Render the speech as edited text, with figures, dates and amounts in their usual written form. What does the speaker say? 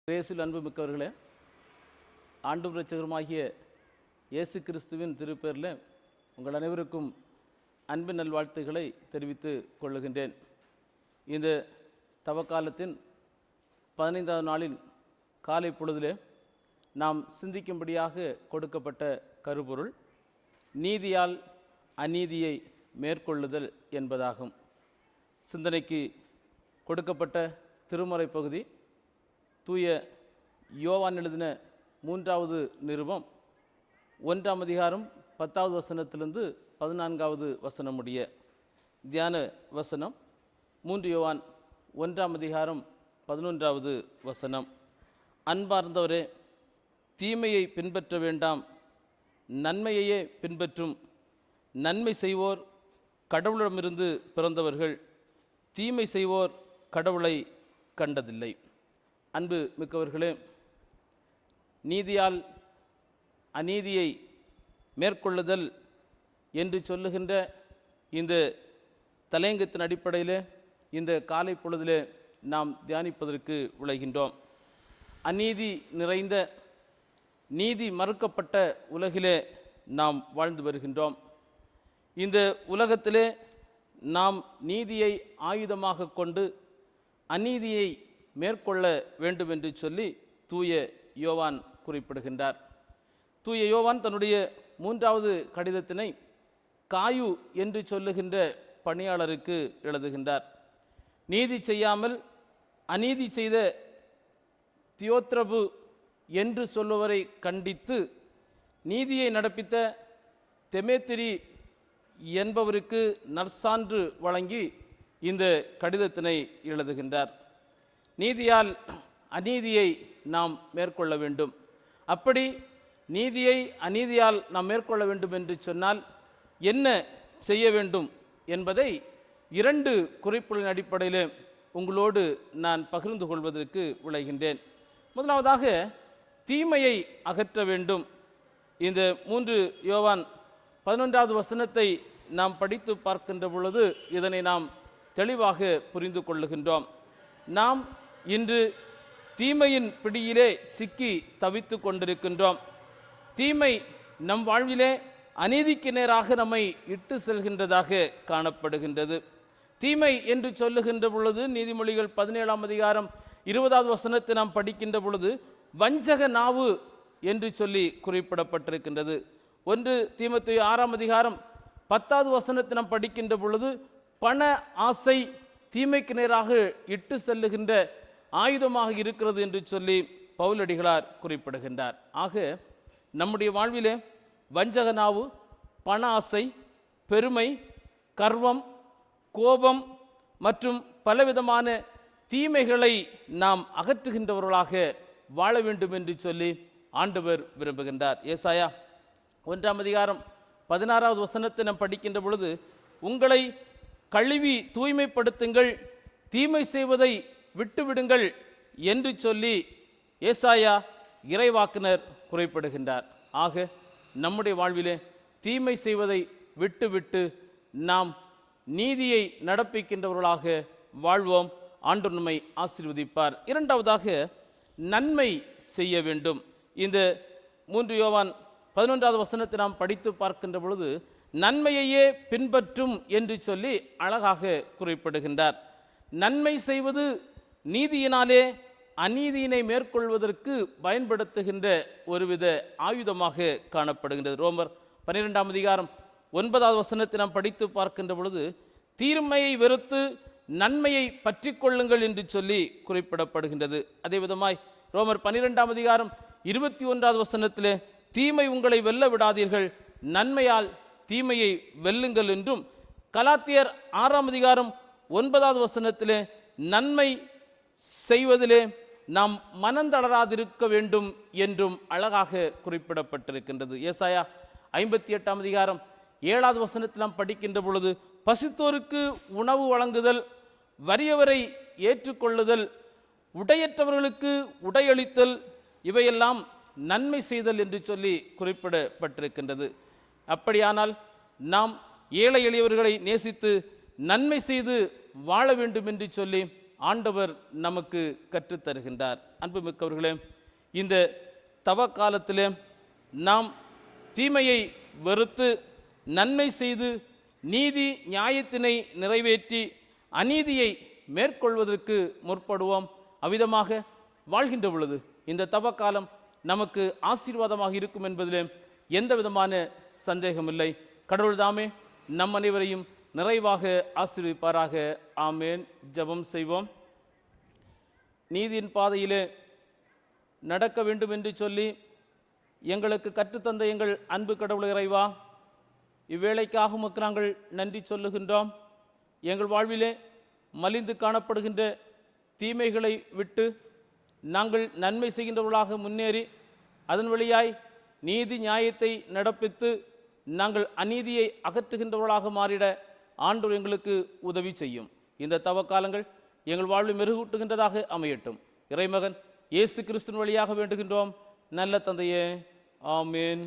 இயேசுவில் அன்பு மிக்கவர்களே, ஆண்டும் இரட்சகருமாகிய இயேசு கிறிஸ்துவின் திருப்பெயரில் உங்கள் அனைவருக்கும் அன்பின் நல்வாழ்த்துக்களை தெரிவித்துக் கொள்ளுகின்றேன். இந்த தவக்காலத்தின் 15வது நாளின் காலை பொழுதிலே நாம் சிந்திக்கும்படியாக கொடுக்கப்பட்ட கருப்பொருள் நீதியால் அநீதியை மேற்கொள்ளுதல் என்பதாகும். சிந்தனைக்கு கொடுக்கப்பட்ட திருமறை பகுதி தூய யோவான் எழுதின 3வது நிருபம் 1ஆம் அதிகாரம் 10வது வசனத்திலிருந்து 14வது வசனம் முடிய. தியான வசனம் 3 யோவான் 1ஆம் அதிகாரம் 11வது வசனம். அன்பார்ந்தவரே, தீமையை பின்பற்ற வேண்டாம், நன்மையையே பின்பற்றும். நன்மை செய்வோர் கடவுளிடமிருந்து பிறந்தவர்கள், தீமை செய்வோர் கடவுளை கண்டதில்லை. அன்பு மிக்கவர்களே, நீதியால் அநீதியை மேற்கொள்ளுதல் என்று சொல்லுகின்ற இந்த தலையங்கத்தின் அடிப்படையில் இந்த காலை பொழுதிலே நாம் தியானிப்பதற்கு விளைகின்றோம். அநீதி நிறைந்த, நீதி மறுக்கப்பட்ட உலகிலே நாம் வாழ்ந்து வருகின்றோம். இந்த உலகத்திலே நாம் நீதியை ஆயுதமாக கொண்டு அநீதியை மேற்கொள்ள வேண்டும் என்று சொல்லி தூய யோவான் குறிப்பிடுகின்றார். தூய யோவான் தன்னுடைய 3வது கடிதத்தினை காயு என்று சொல்லுகின்ற பணியாளருக்கு எழுதுகின்றார். நீதி செய்யாமல் அநீதி செய்த தியோத்ரபு என்று சொல்லுவரை கண்டித்து நீதியை நடப்பித்த தெமேத்திரி என்பவருக்கு நற்சான்று வழங்கி இந்த கடிதத்தினை எழுதுகின்றார். நீதியால் அநீதியை நாம் மேற்கொள்ள வேண்டும். அப்படி நீதியை அநீதியால் நாம் மேற்கொள்ள வேண்டும் என்று சொன்னால் என்ன செய்ய வேண்டும் என்பதை 2 குறிப்புகளின் அடிப்படையில் உங்களோடு நான் பகிர்ந்து கொள்வதற்கு விளைகின்றேன். முதலாவதாக, தீமையை அகற்ற வேண்டும். இந்த 3 யோவான் 11வது வசனத்தை நாம் படித்து பார்க்கின்ற பொழுது இதனை நாம் தெளிவாக புரிந்து கொள்ளுகின்றோம். நாம் இன்று தீமையின் பிடியிலே சிக்கி தவித்து கொண்டிருக்கின்றோம். தீமை நம் வாழ்விலே அநீதிக்கு நேராக நம்மை இட்டு செல்கின்றதாக காணப்படுகின்றது. தீமை என்று சொல்லுகின்ற பொழுது நீதிமொழிகள் 17ஆம் அதிகாரம் 20வது வசனத்தை நாம் படிக்கின்ற பொழுது வஞ்சக நாவு என்று சொல்லி குறிப்பிடப்பட்டிருக்கின்றது. 1 தீமோத்தேயு 6ஆம் அதிகாரம் 10வது வசனத்தை நாம் படிக்கின்ற பொழுது பண ஆசை தீமைக்கு நேராக இட்டு செல்லுகின்ற ஆயுதமாக இருக்கிறது என்று சொல்லி பவுலடிகளார் குறிப்பிடுகின்றார். ஆக நம்முடைய வாழ்விலே வஞ்சக நாவு, பண ஆசை, பெருமை, கர்வம், கோபம் மற்றும் பலவிதமான தீமைகளை நாம் அகற்றுகின்றவர்களாக வாழ வேண்டும் என்று சொல்லி ஆண்டவர் விரும்புகின்றார். ஏசாயா 1ஆம் அதிகாரம் 16வது வசனத்தை நாம் படிக்கின்ற பொழுது உங்களை கழுவி தூய்மைப்படுத்துங்கள், தீமை செய்வதை விட்டுவிடுங்கள் என்று சொல்லி ஏசாயா இறைவாக்கினர் குறிப்பிடுகின்றார். ஆக நம்முடைய வாழ்விலே தீமை செய்வதை விட்டுவிட்டு நாம் நீதியை நடப்பிக்கின்றவர்களாக வாழ்வோம். ஆண்டவர் நம்மை ஆசீர்வதிப்பார். 2வதாக, நன்மை செய்ய வேண்டும். இந்த 3 யோவான் 11வது வசனத்தை நாம் படித்து பார்க்கின்ற பொழுது நன்மையையே பின்பற்றும் என்று சொல்லி அழகாக குறிப்பிடுகின்றார். நன்மை செய்வது நீதியினாலே அநீதியினை மேற்கொள்வதற்கு பயன்படுத்துகின்ற ஒருவித ஆயுதமாக காணப்படுகின்றது. ரோமர் 12ஆம் அதிகாரம் 9வது வசனத்தை நாம் படித்து பார்க்கின்ற பொழுது தீமையை வெறுத்து நன்மையை பற்றி கொள்ளுங்கள் என்று சொல்லி குறிப்பிடப்படுகின்றது. அதே விதமாய் ரோமர் 12ஆம் அதிகாரம் 21வது வசனத்திலே தீமை உங்களை வெல்ல விடாதீர்கள், நன்மையால் தீமையை வெல்லுங்கள் என்றும், கலாத்தியர் 6ஆம் அதிகாரம் 9வது வசனத்திலே நன்மை செய்வதிலே நாம் மனந்தளராதிருக்க வேண்டும் என்றும் அழகாக குறிப்பிடப்பட்டிருக்கின்றது. ஏசாயா 58ஆம் அதிகாரம் 7வது வசனத்தில் நாம் படிக்கின்ற பொழுது பசித்தோருக்கு உணவு வழங்குதல், வறியவரை ஏற்றுக்கொள்ளுதல், உடையற்றவர்களுக்கு உடையளித்தல், இவையெல்லாம் நன்மை செய்தல் என்று சொல்லி குறிப்பிடப்பட்டிருக்கின்றது. அப்படியானால் நாம் ஏழை எளியவர்களை நேசித்து நன்மை செய்து வாழ வேண்டும் என்று சொல்லி ஆண்டவர் நமக்கு கற்றுத்தருகின்றார். அன்புமிக்கவர்களே, இந்த தவ காலத்திலே நாம் தீமையை வெறுத்து நன்மை செய்து நீதி நியாயத்தினை நிறைவேற்றி அநீதியை மேற்கொள்வதற்கு முற்படுவோம். அவ்விதமாக வாழ்கின்ற பொழுது இந்த தவ காலம் நமக்கு ஆசீர்வாதமாக இருக்கும் என்பதிலே எந்த விதமான சந்தேகமில்லை. கடவுள் தாமே நம் அனைவரையும் நிறைவாக ஆசீர்வதிப்பாராக. ஆமேன். ஜெபம் செய்வோம். நீதியின் பாதையிலே நடக்க வேண்டும் என்று சொல்லி எங்களுக்கு கற்றுத்தந்த எங்கள் அன்பு கடவுள் இறைவா, இவ்வேளைக்காக உமக்கு நாங்கள் நன்றி சொல்லுகின்றோம். எங்கள் வாழ்விலே மலிந்து காணப்படுகின்ற தீமைகளை விட்டு நாங்கள் நன்மை செய்கின்றவர்களாக முன்னேறி அதன் வழியாய் நீதி நியாயத்தை நடப்பித்து நாங்கள் அநீதியை அகற்றுகின்றவர்களாக மாறிட ஆண்டவர் எங்களுக்கு உதவி செய்யும். இந்த தவக்காலங்கள் எங்கள் வாழ்வில் மெருகூட்டுகின்றதாக அமையட்டும். இறைமகன் இயேசு கிறிஸ்துவின் வழியாக வேண்டுகின்றோம் நல்ல தந்தையே. ஆமேன்.